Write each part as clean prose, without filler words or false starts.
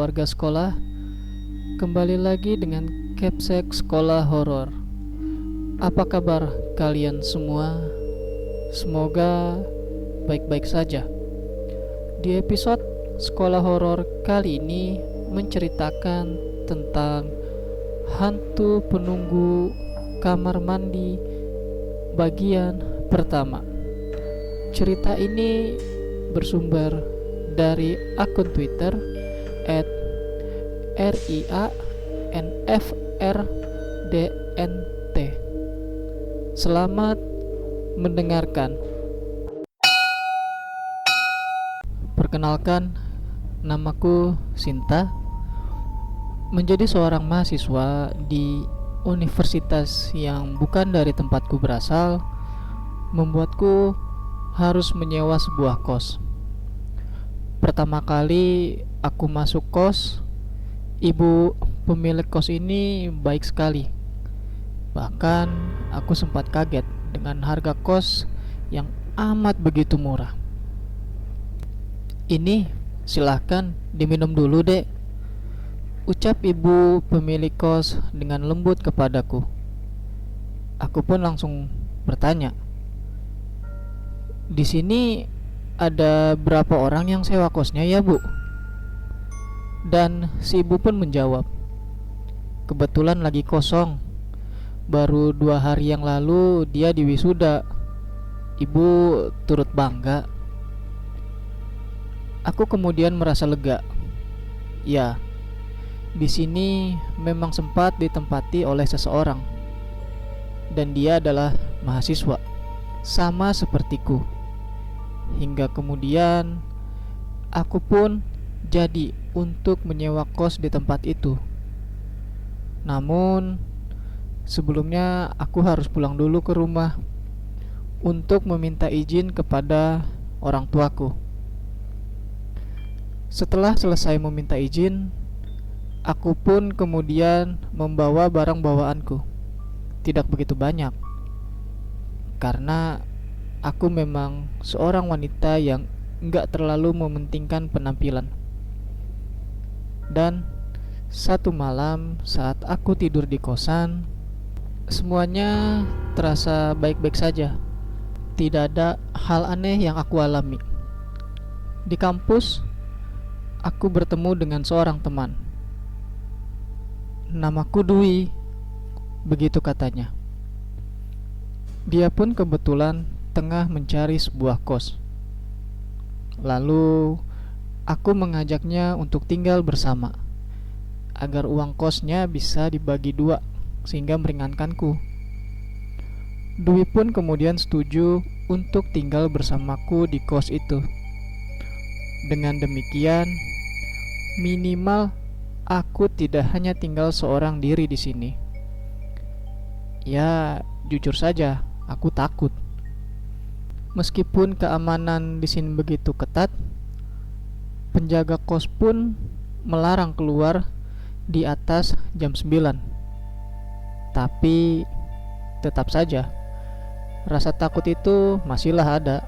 warga sekolah. Kembali lagi dengan Capsek Sekolah Horor. Apa kabar kalian semua? Semoga baik-baik saja. Di episode Sekolah Horor kali ini menceritakan tentang hantu penunggu kamar mandi bagian pertama. Cerita ini bersumber dari akun Twitter @rianfrdnt. Selamat mendengarkan. Perkenalkan, namaku Sinta. Menjadi seorang mahasiswa di universitas yang bukan dari tempatku berasal membuatku harus menyewa sebuah kos. Pertama kali aku masuk kos, ibu pemilik kos ini baik sekali. Bahkan aku sempat kaget dengan harga kos yang amat begitu murah. "Ini silahkan diminum dulu, Dek," ucap ibu pemilik kos dengan lembut kepadaku. Aku pun langsung bertanya, "Di sini ada berapa orang yang sewa kosnya ya, Bu?" Dan si ibu pun menjawab, "Kebetulan lagi kosong. Baru 2 hari yang lalu dia diwisuda." Ibu turut bangga. Aku kemudian merasa lega. Ya, di sini memang sempat ditempati oleh seseorang, dan dia adalah mahasiswa, sama sepertiku. Hingga kemudian aku pun jadi untuk menyewa kos di tempat itu. Namun sebelumnya aku harus pulang dulu ke rumah untuk meminta izin kepada orang tuaku. Setelah selesai meminta izin, aku pun kemudian membawa barang bawaanku. Tidak begitu banyak, karena aku memang seorang wanita yang enggak terlalu mementingkan penampilan. Dan satu malam saat aku tidur di kosan, semuanya terasa baik-baik saja. Tidak ada hal aneh yang aku alami. Di kampus, aku bertemu dengan seorang teman. "Namaku Dwi," begitu katanya. Dia pun kebetulan tengah mencari sebuah kos. Lalu aku mengajaknya untuk tinggal bersama, agar uang kosnya bisa dibagi 2 sehingga meringankanku. Dwi pun kemudian setuju untuk tinggal bersamaku di kos itu. Dengan demikian, minimal aku tidak hanya tinggal seorang diri di sini. Ya, jujur saja, aku takut. Meskipun keamanan di sini begitu ketat, penjaga kos pun melarang keluar di atas jam 9. Tapi tetap saja rasa takut itu masihlah ada.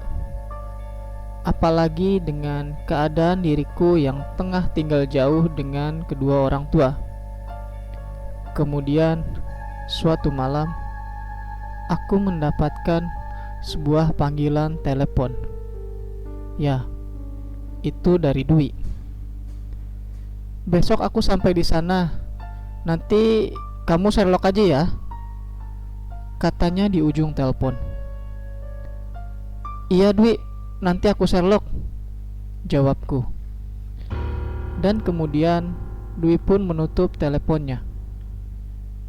Apalagi dengan keadaan diriku yang tengah tinggal jauh dengan kedua orang tua. Kemudian suatu malam aku mendapatkan sebuah panggilan telepon. Ya, itu dari Dwi. "Besok aku sampai di sana. Nanti kamu Sherlock aja ya," katanya di ujung telepon. "Iya Dwi, nanti aku Sherlock," jawabku. Dan kemudian Dwi pun menutup teleponnya.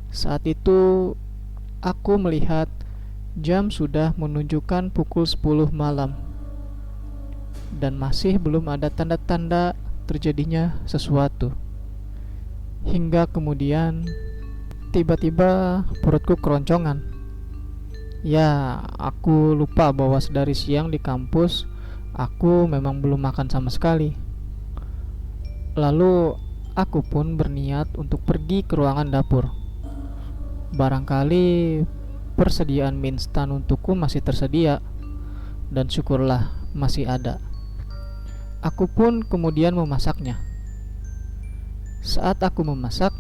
Saat itu aku melihat jam sudah menunjukkan pukul 10 malam, dan masih belum ada tanda-tanda terjadinya sesuatu. Hingga kemudian tiba-tiba perutku keroncongan. Ya, aku lupa bahwa sedari siang di kampus aku memang belum makan sama sekali. Lalu aku pun berniat untuk pergi ke ruangan dapur. Barangkali persediaan mie instan untukku masih tersedia, dan syukurlah masih ada. Aku pun kemudian memasaknya. Saat aku memasak,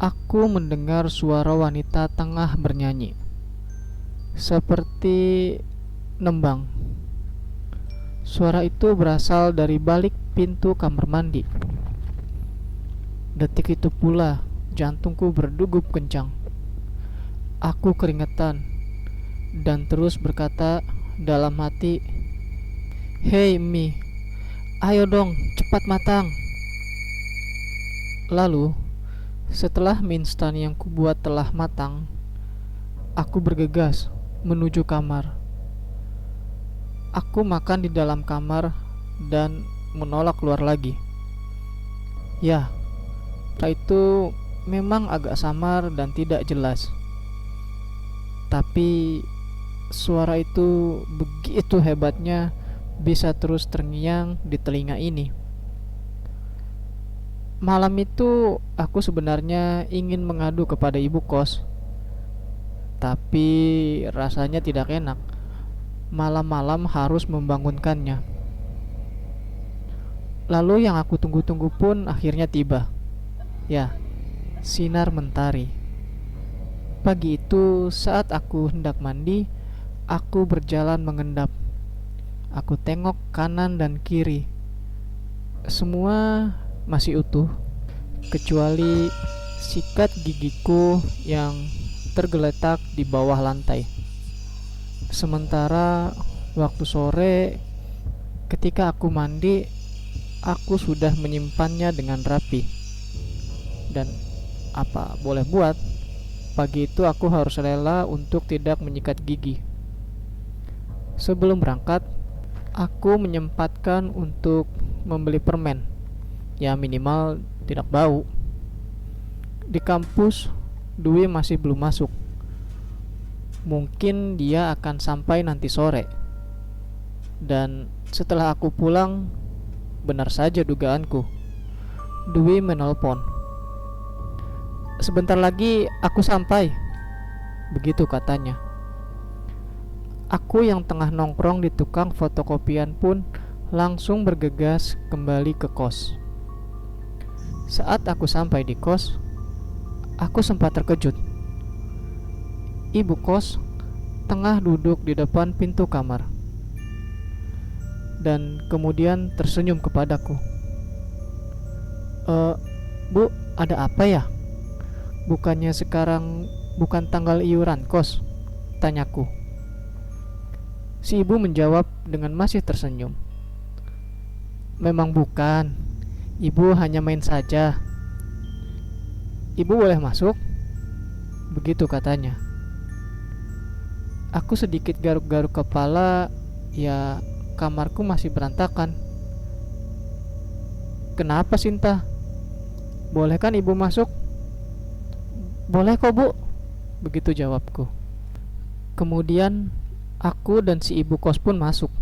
aku mendengar suara wanita tengah bernyanyi, seperti nembang. Suara itu berasal dari balik pintu kamar mandi. Detik itu pula jantungku berdegup kencang. Aku keringetan dan terus berkata dalam hati, "Hei mie, ayo dong cepat matang." Lalu setelah mie instan yang kubuat telah matang, aku bergegas menuju kamar. Aku makan di dalam kamar dan menolak keluar lagi. Ya, itu memang agak samar dan tidak jelas. Tapi suara itu begitu hebatnya bisa terus terngiang di telinga ini. Malam itu aku sebenarnya ingin mengadu kepada ibu kos, tapi rasanya tidak enak malam-malam harus membangunkannya. Lalu yang aku tunggu-tunggu pun akhirnya tiba. Ya, sinar mentari. Pagi itu saat aku hendak mandi, aku berjalan mengendap. Aku tengok kanan dan kiri. Semua masih utuh, kecuali sikat gigiku yang tergeletak di bawah lantai. Sementara waktu sore ketika aku mandi, aku sudah menyimpannya dengan rapi. Dan apa boleh buat, pagi itu aku harus rela untuk tidak menyikat gigi. Sebelum berangkat, aku menyempatkan untuk membeli permen. Ya minimal tidak bau. Di kampus, Dwi masih belum masuk. Mungkin dia akan sampai nanti sore. Dan setelah aku pulang, benar saja dugaanku, Dwi menelpon. "Sebentar lagi aku sampai," begitu katanya. Aku yang tengah nongkrong di tukang fotokopian pun langsung bergegas kembali ke kos. Saat aku sampai di kos, aku sempat terkejut. Ibu kos tengah duduk di depan pintu kamar dan kemudian tersenyum kepadaku. Bu, ada apa ya? Bukannya sekarang bukan tanggal iuran kos?" tanyaku. Si ibu menjawab dengan masih tersenyum. "Memang bukan. Ibu hanya main saja. Ibu boleh masuk?" begitu katanya. Aku sedikit garuk-garuk kepala. Ya, kamarku masih berantakan. "Kenapa, Sinta? Boleh kan ibu masuk?" "Boleh kok, Bu," begitu jawabku. Kemudian aku dan si ibu kos pun masuk.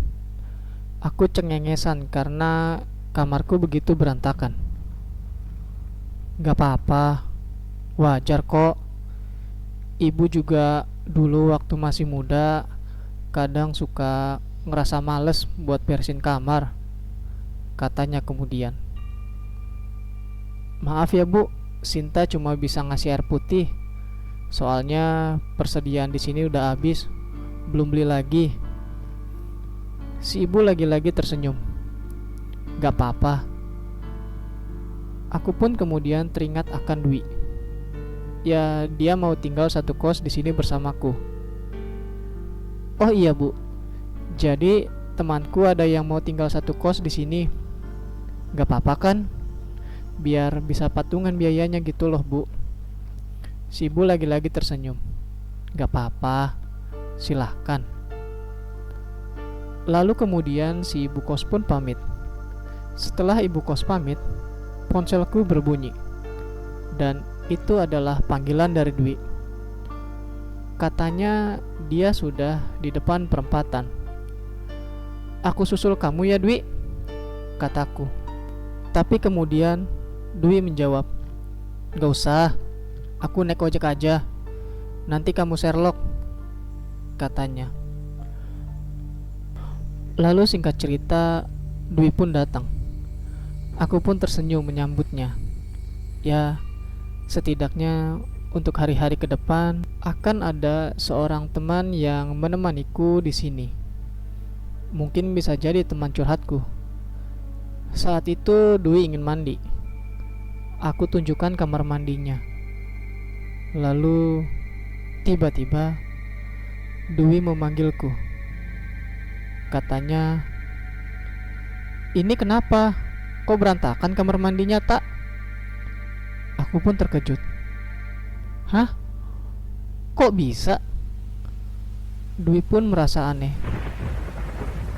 Aku cengengesan karena kamarku begitu berantakan. "Gak apa-apa, wajar kok. Ibu juga dulu waktu masih muda kadang suka ngerasa males buat beresin kamar," katanya kemudian. "Maaf ya Bu, Sinta cuma bisa ngasih air putih. Soalnya persediaan di sini udah habis, belum beli lagi." Si ibu lagi-lagi tersenyum. "Gak apa-apa." Aku pun kemudian teringat akan Dwi. Ya, dia mau tinggal satu kos di sini bersamaku. "Oh iya Bu, jadi temanku ada yang mau tinggal satu kos di sini. Gak apa-apa kan? Biar bisa patungan biayanya gitu loh Bu." Si ibu lagi-lagi tersenyum. "Gak apa-apa, silahkan." Lalu kemudian si ibu kos pun pamit. Setelah ibu kos pamit, ponselku berbunyi. Dan itu adalah panggilan dari Dwi. Katanya dia sudah di depan perempatan. "Aku susul kamu ya Dwi," kataku. Tapi kemudian Dwi menjawab, "Gak usah, aku naik ojek aja. Nanti kamu Sherlock," katanya. Lalu singkat cerita, Dwi pun datang. Aku pun tersenyum menyambutnya. Ya, setidaknya untuk hari-hari ke depan akan ada seorang teman yang menemaniku di sini. Mungkin bisa jadi teman curhatku. Saat itu Dwi ingin mandi. Aku tunjukkan kamar mandinya. Lalu tiba-tiba Dwi memanggilku. Katanya, "Ini kenapa? Kok berantakan kamar mandinya, Tak?" Aku pun terkejut. "Hah? Kok bisa?" Dwi pun merasa aneh.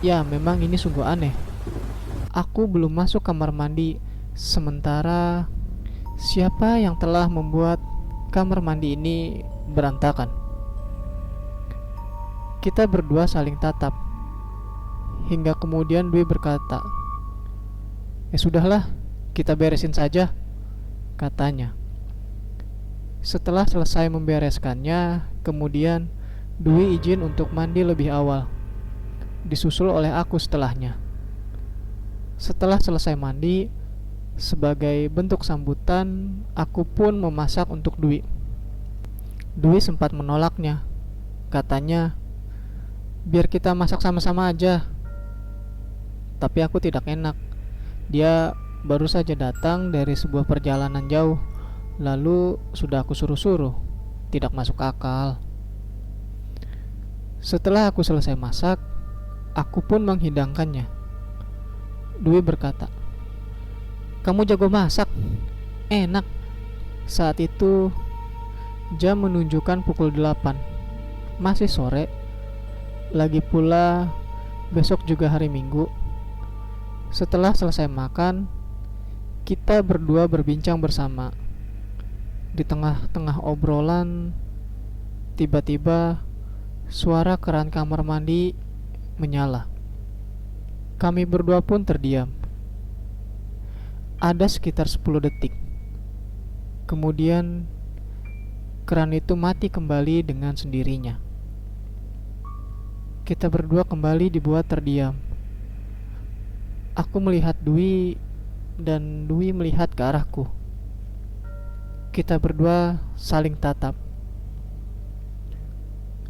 Ya, memang ini sungguh aneh. Aku belum masuk kamar mandi, sementara siapa yang telah membuat kamar mandi ini berantakan? Kita berdua saling tatap, hingga kemudian Dwi berkata, "Ya sudahlah, kita beresin saja," katanya. Setelah selesai membereskannya, kemudian Dwi izin untuk mandi lebih awal, disusul oleh aku setelahnya. Setelah selesai mandi, sebagai bentuk sambutan, aku pun memasak untuk Dwi. Dwi sempat menolaknya. Katanya, "Biar kita masak sama-sama aja." Tapi aku tidak enak. Dia baru saja datang dari sebuah perjalanan jauh, lalu sudah aku suruh-suruh. Tidak masuk akal. Setelah aku selesai masak, aku pun menghidangkannya. Dwi berkata, "Kamu jago masak, enak." Saat itu jam menunjukkan pukul 8. Masih sore. Lagi pula besok juga hari Minggu. Setelah selesai makan, kita berdua berbincang bersama. Di tengah-tengah obrolan, tiba-tiba suara keran kamar mandi menyala. Kami berdua pun terdiam. Ada sekitar 10 detik. Kemudian keran itu mati kembali dengan sendirinya. Kita berdua kembali dibuat terdiam. Aku melihat Dwi dan Dwi melihat ke arahku. Kita berdua saling tatap.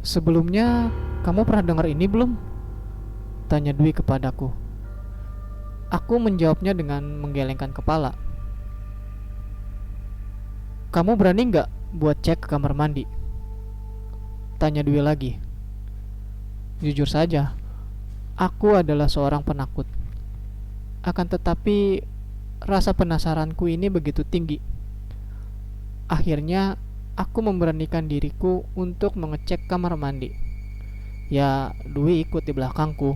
"Sebelumnya kamu pernah dengar ini belum?" tanya Dwi kepadaku. Aku menjawabnya dengan menggelengkan kepala. "Kamu berani nggak buat cek ke kamar mandi?" tanya Dwi lagi. Jujur saja, aku adalah seorang penakut. Akan tetapi, rasa penasaranku ini begitu tinggi. Akhirnya, aku memberanikan diriku untuk mengecek kamar mandi. Ya, Dwi ikut di belakangku.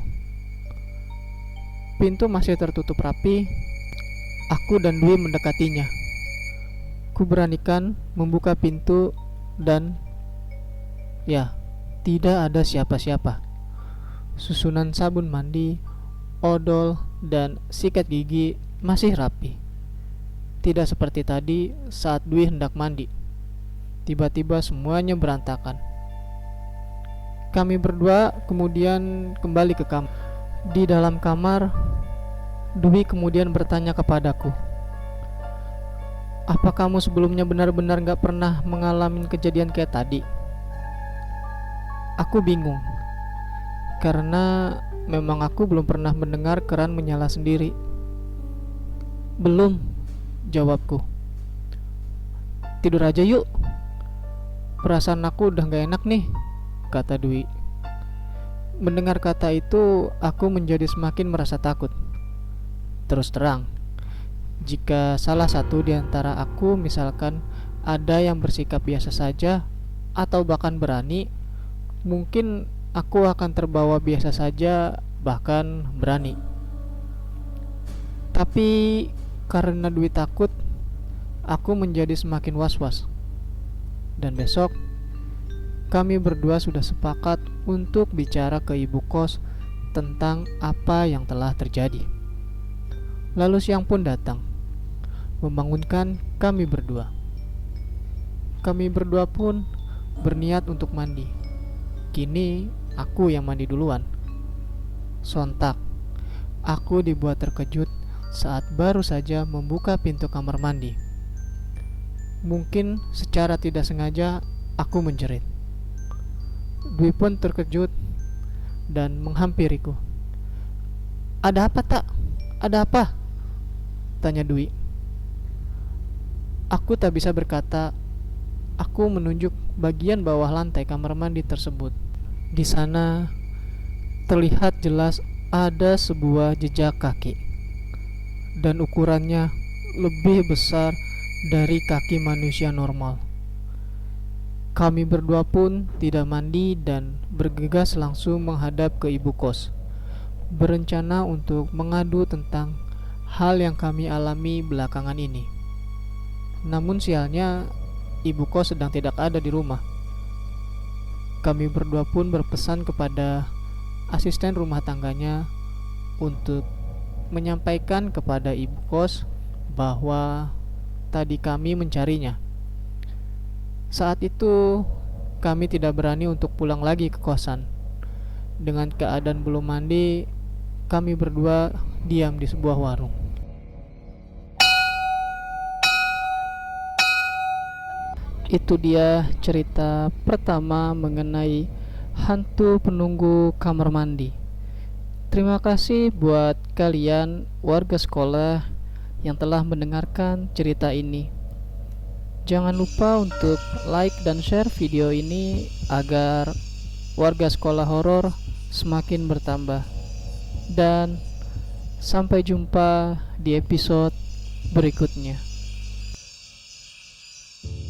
Pintu masih tertutup rapi. Aku dan Dwi mendekatinya. Ku beranikan membuka pintu dan ya, tidak ada siapa-siapa. Susunan sabun mandi, odol, dan sikat gigi masih rapi. Tidak seperti tadi saat Dwi hendak mandi. Tiba-tiba semuanya berantakan. Kami berdua kemudian kembali ke kamar. Di dalam kamar, Dwi kemudian bertanya kepadaku, "Apa kamu sebelumnya benar-benar gak pernah mengalami kejadian kayak tadi?" Aku bingung, karena memang aku belum pernah mendengar keran menyala sendiri. "Belum," jawabku. "Tidur aja yuk. Perasaan aku udah gak enak nih," kata Dwi. Mendengar kata itu, aku menjadi semakin merasa takut. Terus terang, jika salah satu di antara aku misalkan ada yang bersikap biasa saja atau bahkan berani, mungkin aku akan terbawa biasa saja, bahkan berani. Tapi karena Dwi takut, aku menjadi semakin was-was. Dan besok kami berdua sudah sepakat untuk bicara ke ibu kos tentang apa yang telah terjadi. Lalu siang pun datang, membangunkan kami berdua. Kami berdua pun berniat untuk mandi. Kini aku yang mandi duluan. Sontak, aku dibuat terkejut saat baru saja membuka pintu kamar mandi. Mungkin secara tidak sengaja aku menjerit. Dwi pun terkejut dan menghampiriku. "Ada apa, Tak? Ada apa?" tanya Dwi. Aku tak bisa berkata. Aku menunjuk bagian bawah lantai kamar mandi tersebut. Di sana terlihat jelas ada sebuah jejak kaki, dan ukurannya lebih besar dari kaki manusia normal. Kami berdua pun tidak mandi dan bergegas langsung menghadap ke ibu kos, berencana untuk mengadu tentang hal yang kami alami belakangan ini. Namun sialnya, ibu kos sedang tidak ada di rumah. Kami berdua pun berpesan kepada asisten rumah tangganya untuk menyampaikan kepada ibu kos bahwa tadi kami mencarinya. Saat itu kami tidak berani untuk pulang lagi ke kosan. Dengan keadaan belum mandi, kami berdua diam di sebuah warung. Itu dia cerita pertama mengenai hantu penunggu kamar mandi. Terima kasih buat kalian warga sekolah yang telah mendengarkan cerita ini. Jangan lupa untuk like dan share video ini agar warga sekolah horor semakin bertambah. Dan sampai jumpa di episode berikutnya.